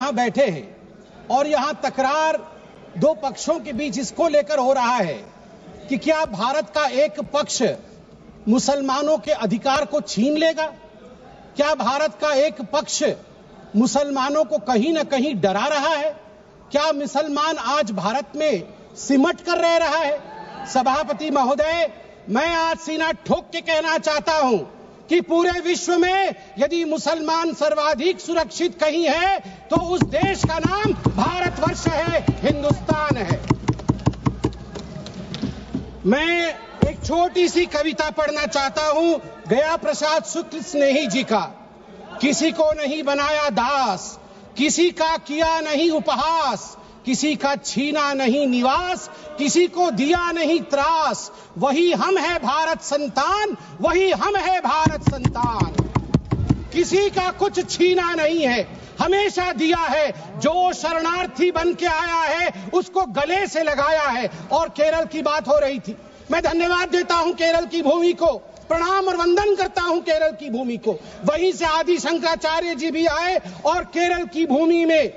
यहां बैठे हैं और यहां तकरार दो पक्षों के बीच इसको लेकर हो रहा है कि क्या भारत का एक पक्ष मुसलमानों के अधिकार को छीन लेगा, क्या भारत का एक पक्ष मुसलमानों को कहीं ना कहीं डरा रहा है, क्या मुसलमान आज भारत में सिमट कर रह रहा है। सभापति महोदय, मैं आज सीना ठोक के कहना चाहता हूं कि पूरे विश्व में यदि मुसलमान सर्वाधिक सुरक्षित कहीं है तो उस देश का नाम भारतवर्ष है, हिंदुस्तान है। मैं एक छोटी सी कविता पढ़ना चाहता हूं गया प्रसाद शुक्ल स्नेही जी का। किसी को नहीं बनाया दास, किसी का किया नहीं उपहास, किसी का छीना नहीं निवास, किसी को दिया नहीं त्रास, वही हम है भारत संतान, वही हम है भारत संतान। किसी का कुछ छीना नहीं है, हमेशा दिया है। जो शरणार्थी बन के आया है उसको गले से लगाया है। और केरल की बात हो रही थी, मैं धन्यवाद देता हूं केरल की भूमि को, प्रणाम और वंदन करता हूं केरल की भूमि को। वहीं से आदि शंकराचार्य जी भी आए और केरल की भूमि में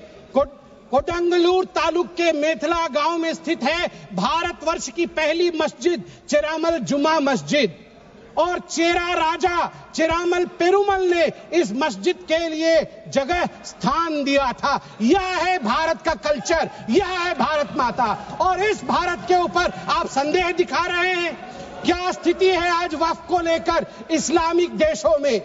कोडंगलूर तालुक के मेथला गांव में स्थित है भारतवर्ष की पहली मस्जिद चेरामल जुमा मस्जिद। और चेरा राजा चेरामल पेरुमल ने इस मस्जिद के लिए जगह स्थान दिया था। यह है भारत का कल्चर, यह है भारत माता। और इस भारत के ऊपर आप संदेह दिखा रहे हैं। क्या स्थिति है आज वक्फ को लेकर इस्लामिक देशों में?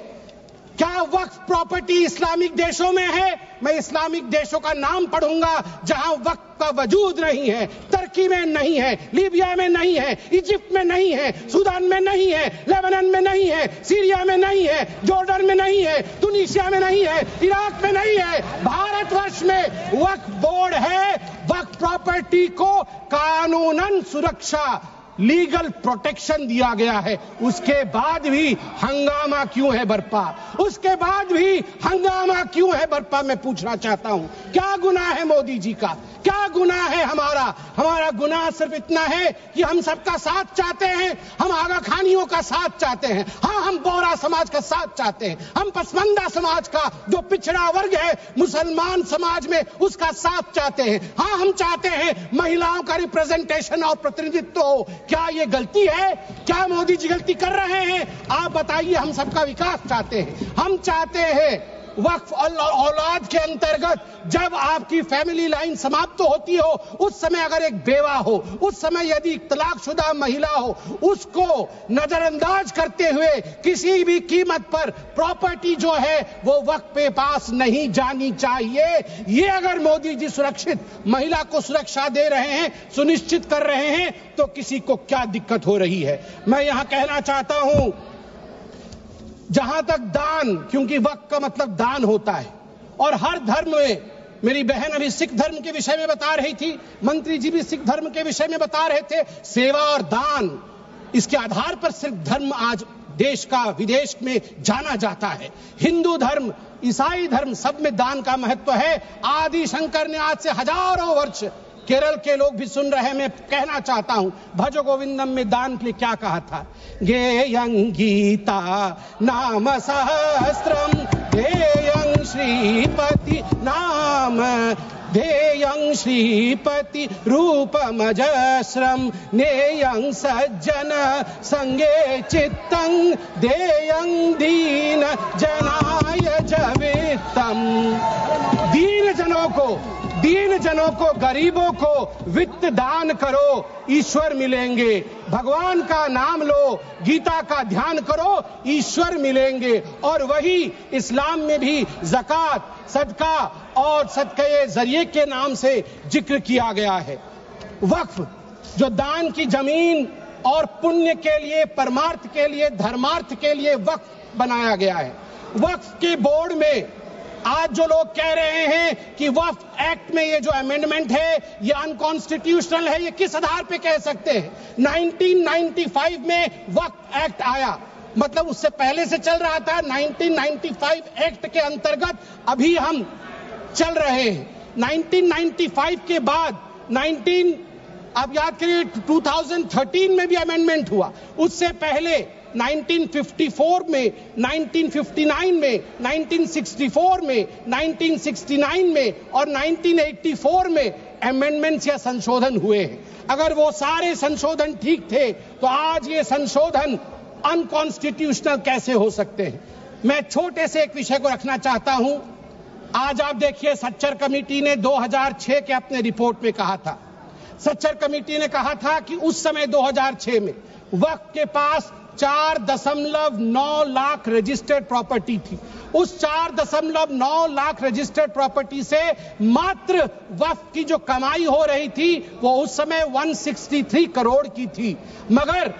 क्या वक्फ प्रॉपर्टी इस्लामिक देशों में है? मैं इस्लामिक देशों का नाम पढ़ूंगा जहां वक्फ का वजूद नहीं है। तुर्की में नहीं है, लीबिया में नहीं है, इजिप्ट में नहीं है, सूडान में नहीं है, लेबनान में नहीं है, सीरिया में नहीं है, जॉर्डन में नहीं है, तुनीसिया में नहीं है, इराक में नहीं है। भारतवर्ष में वक्फ बोर्ड है। वक्फ प्रॉपर्टी को कानूनन सुरक्षा, लीगल प्रोटेक्शन दिया गया है। उसके बाद भी हंगामा क्यों है बरपा? उसके बाद भी हंगामा क्यों है बरपा? मैं पूछना चाहता हूं, क्या गुनाह है मोदी जी का? क्या गुनाह है हमारा? हमारा गुनाह सिर्फ इतना है कि हम सबका साथ चाहते हैं, हम आगा खानियों का साथ चाहते हैं, हाँ हम बोरा समाज का साथ चाहते हैं, हम पसमंदा समाज का जो पिछड़ा वर्ग है मुसलमान समाज में उसका साथ चाहते हैं, हाँ हम चाहते हैं महिलाओं का रिप्रेजेंटेशन और प्रतिनिधित्व हो। क्या ये गलती है? क्या मोदी जी गलती कर रहे हैं? आप बताइए। हम सबका विकास चाहते हैं, हम चाहते हैं वक्फ औलाद के अंतर्गत जब आपकी फैमिली लाइन समाप्त होती हो उस समय अगर एक बेवा हो, उस समय यदि तलाकशुदा महिला हो, उसको नजरअंदाज करते हुए किसी भी कीमत पर प्रॉपर्टी जो है वो वक्फ पे पास नहीं जानी चाहिए। ये अगर मोदी जी सुरक्षित महिला को सुरक्षा दे रहे हैं, सुनिश्चित कर रहे हैं, तो किसी को क्या दिक्कत हो रही है? मैं यहां कहना चाहता हूं जहां तक दान, क्योंकि वक्फ का मतलब दान होता है और हर धर्म में, मेरी बहन अभी सिख धर्म के विषय में बता रही थी, मंत्री जी भी सिख धर्म के विषय में बता रहे थे, सेवा और दान, इसके आधार पर सिर्फ धर्म आज देश का विदेश में जाना जाता है। हिंदू धर्म, ईसाई धर्म, सब में दान का महत्व है। आदि शंकर ने आज से हजारों वर्ष, केरल के लोग भी सुन रहे हैं, मैं कहना चाहता हूं, भज गोविंदम में दान के लिए क्या कहा था? गेयं गीता नाम सहस्त्रम ध्येयं श्रीपति नाम, ध्येयं श्रीपति रूपमजस्रम, नेयं सज्जन संगे चित्तं, ध्येयं दीन जनाय जवित्तम। दीन जनों को, गरीबों को वित्त दान करो, ईश्वर मिलेंगे। भगवान का नाम लो, गीता का ध्यान करो, ईश्वर मिलेंगे। और वही इस्लाम में भी ज़कात, सदका और सदके जरिए के नाम से जिक्र किया गया है। वक्फ जो दान की जमीन और पुण्य के लिए, परमार्थ के लिए, धर्मार्थ के लिए वक्फ बनाया गया है। वक्फ के बोर्ड में आज जो लोग कह रहे हैं कि वक्फ एक्ट में ये जो अमेंडमेंट है ये अनकॉन्स्टिट्यूशनल है, ये किस आधार पे कह सकते हैं? 1995 में वक्फ एक्ट आया, मतलब उससे पहले से चल रहा था। 1995 एक्ट के अंतर्गत अभी हम चल रहे हैं। 1995 के बाद आप याद करिए 2013 में भी अमेंडमेंट हुआ। उससे पहले 1954 में, 1959 में, 1964 में, 1969 में और 1984 में अमेंडमेंट्स या संशोधन हुए हैं। अगर वो सारे संशोधन ठीक थे तो आज ये संशोधन अनकॉन्स्टिट्यूशनल कैसे हो सकते हैं? मैं छोटे से एक विषय को रखना चाहता हूं। आज आप देखिए, सच्चर कमेटी ने 2006 के अपने रिपोर्ट में कहा था, सच्चर कमेटी ने कहा था कि उस समय 2006 में वक्फ के पास 4.9 लाख रजिस्टर्ड प्रॉपर्टी थी। उस 4.9 लाख रजिस्टर्ड प्रॉपर्टी से मात्र वक्फ की जो कमाई हो रही थी वो उस समय 163 करोड़ की थी। मगर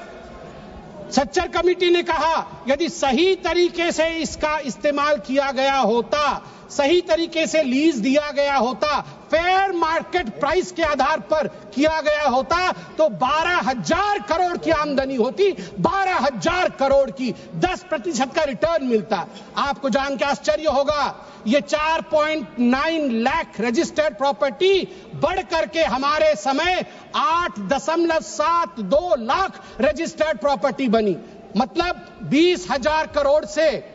सच्चर कमेटी ने कहा यदि सही तरीके से इसका इस्तेमाल किया गया होता, सही तरीके से लीज दिया गया होता, फेयर मार्केट प्राइस के आधार पर किया गया होता तो 12,000 करोड़ की आमदनी होती, 12,000 करोड़ की, 10% का रिटर्न मिलता। आपको जान के आश्चर्य होगा, ये 4.9 लाख रजिस्टर्ड प्रॉपर्टी बढ़ करके हमारे समय 8.72 लाख रजिस्टर्ड प्रॉपर्टी बनी। मतलब 20,000 करोड़ से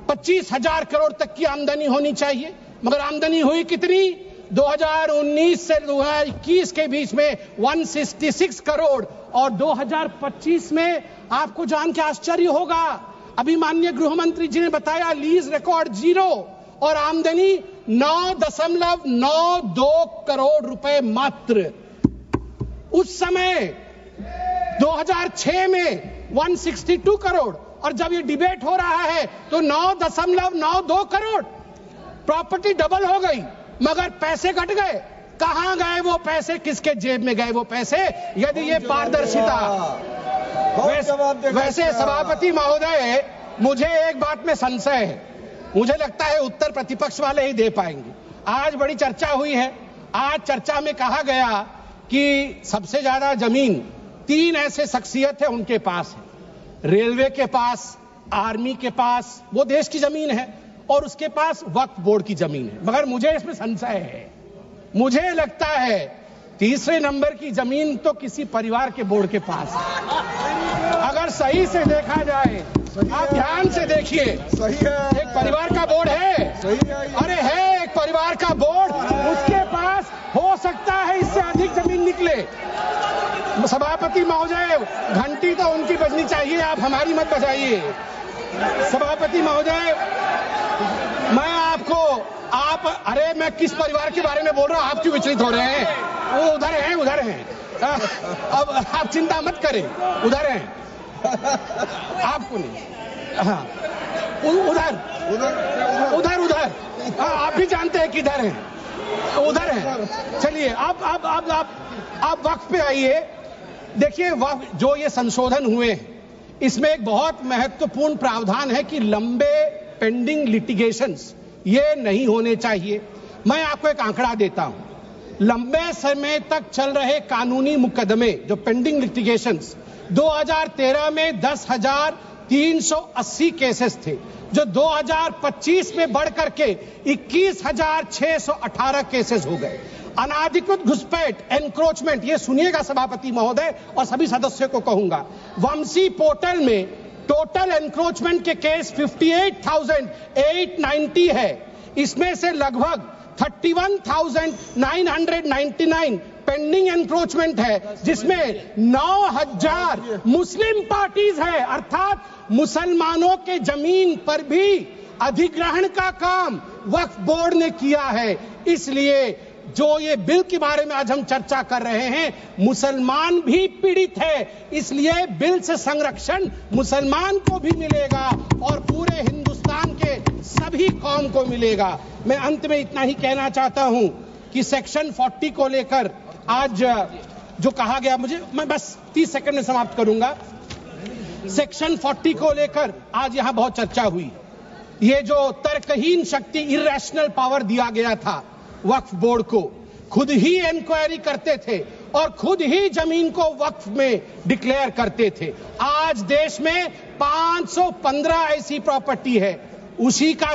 25,000 करोड़ तक की आमदनी होनी चाहिए, मगर आमदनी हुई कितनी? 2019 से 2021 के बीच में 166 करोड़ और 2025 में आपको जान के आश्चर्य होगा, अभी माननीय गृह मंत्री जी ने बताया लीज रिकॉर्ड 0 और आमदनी 9.92 करोड़ रुपए मात्र। उस समय 2006 में 162 करोड़ और जब ये डिबेट हो रहा है तो 9.92 करोड़। प्रॉपर्टी डबल हो गई मगर पैसे घट गए। कहां गए वो पैसे? किसके जेब में गए वो पैसे? यदि ये पारदर्शिता। वैसे सभापति महोदय, मुझे एक बात में संशय है, मुझे लगता है उत्तर प्रतिपक्ष वाले ही दे पाएंगे। आज बड़ी चर्चा हुई है, आज चर्चा में कहा गया कि सबसे ज्यादा जमीन 3 ऐसे शख्सियत है उनके पास है, रेलवे के पास, आर्मी के पास, वो देश की जमीन है, और उसके पास वक्फ बोर्ड की जमीन है। मगर मुझे इसमें संशय है, मुझे लगता है तीसरे नंबर की जमीन तो किसी परिवार के बोर्ड के पास है। अगर सही से देखा जाए, आप ध्यान से देखिए, एक परिवार का बोर्ड है, अरे है एक परिवार का बोर्ड, उसके पास हो सकता है इससे अधिक जमीन निकले। सभापति महोदय, घंटी तो उनकी बजनी चाहिए, आप हमारी मत बजाइए। सभापति महोदय, मैं आपको अरे मैं किस परिवार के बारे में बोल रहा हूं, आप क्यों विचलित हो रहे हैं? वो उधर हैं, उधर हैं। अब आप चिंता मत करें, उधर हैं, आपको नहीं। हाँ, उधर उधर उधर आप भी जानते हैं किधर हैं, उधर हैं। चलिए आप वक्फ पे आइए। देखिए, वक्फ जो ये संशोधन हुए हैं, इसमें एक बहुत महत्वपूर्ण प्रावधान है कि लंबे पेंडिंग लिटिगेशंस ये नहीं होने चाहिए। मैं आपको एक आंकड़ा देता हूं, लंबे समय तक चल रहे कानूनी मुकदमे जो पेंडिंग लिटिगेशंस 2013 में 10,380 केसेस थे, जो 2025 में बढ़ करके 21,618 केसेस हो गए। अनाधिकृत घुसपैठ, एनक्रोचमेंट, ये सुनिएगा सभापति महोदय और सभी सदस्यों को कहूंगा, वंशी पोर्टल में टोटल एनक्रोचमेंट के केस 58,890 है। इसमें से लगभग 31,999 पेंडिंग एनक्रोचमेंट है, जिसमें 9,000 मुस्लिम पार्टीज है, अर्थात मुसलमानों के जमीन पर भी अधिग्रहण का काम वक्फ बोर्ड ने किया है। इसलिए जो ये बिल के बारे में आज हम चर्चा कर रहे हैं, मुसलमान भी पीड़ित है, इसलिए बिल से संरक्षण मुसलमान को भी मिलेगा और पूरे हिंदुस्तान के सभी कौम को मिलेगा। मैं अंत में इतना ही कहना चाहता हूं कि सेक्शन 40 को लेकर आज जो कहा गया, मैं बस 30 सेकंड में समाप्त करूंगा। सेक्शन 40 को लेकर आज यहां बहुत चर्चा हुई। ये जो तर्कहीन शक्ति, इरैशनल पावर दिया गया था वक्फ बोर्ड को, खुद ही इंक्वायरी करते थे और खुद ही जमीन को वक्फ में डिक्लेयर करते थे। आज देश में 515 ऐसी प्रॉपर्टी है, उसी का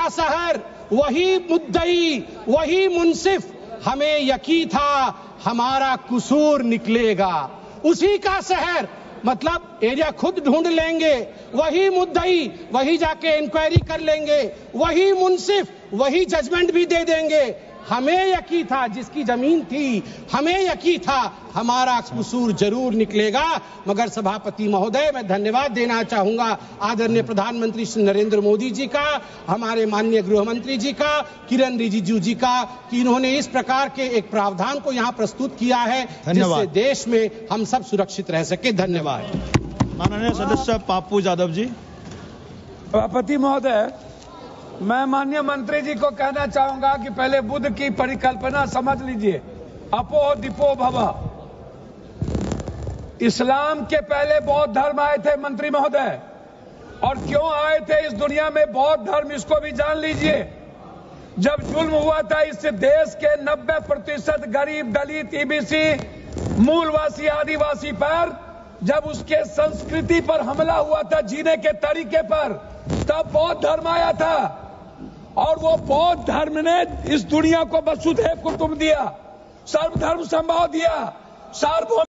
शहर, वही मुद्दई, वही मुंसिफ, हमें यकीन था हमारा कसूर निकलेगा। उसी का शहर, मतलब एरिया खुद ढूंढ लेंगे, वही मुद्दई वही जाके इंक्वायरी कर लेंगे, वही मुंसिफ वही जजमेंट भी दे देंगे। हमें यकीन था, जिसकी जमीन थी हमें यकीन था हमारा कसूर जरूर निकलेगा। मगर सभापति महोदय, मैं धन्यवाद देना चाहूंगा आदरणीय प्रधानमंत्री श्री नरेंद्र मोदी जी का, हमारे माननीय गृह मंत्री जी का, किरण रिजिजू जी का, कि इन्होंने इस प्रकार के एक प्रावधान को यहाँ प्रस्तुत किया है जिससे देश में हम सब सुरक्षित रह सके। धन्यवाद। माननीय सदस्य पाप्पू यादव जी। सभापति महोदय, मैं माननीय मंत्री जी को कहना चाहूंगा कि पहले बुद्ध की परिकल्पना समझ लीजिए, अपो दीपो भव। इस्लाम के पहले बौद्ध धर्म आए थे मंत्री महोदय, और क्यों आए थे इस दुनिया में बौद्ध धर्म, इसको भी जान लीजिए। जब जुल्म हुआ था इस देश के 90% गरीब, दलित, ईबीसी, मूलवासी, आदिवासी पर, जब उसके संस्कृति पर हमला हुआ था, जीने के तरीके पर, तब बौद्ध धर्म आया था। और वो बौद्ध धर्म ने इस दुनिया को वसुधैव कुटुंब दिया, सर्वधर्म समभाव दिया, सार्वभौम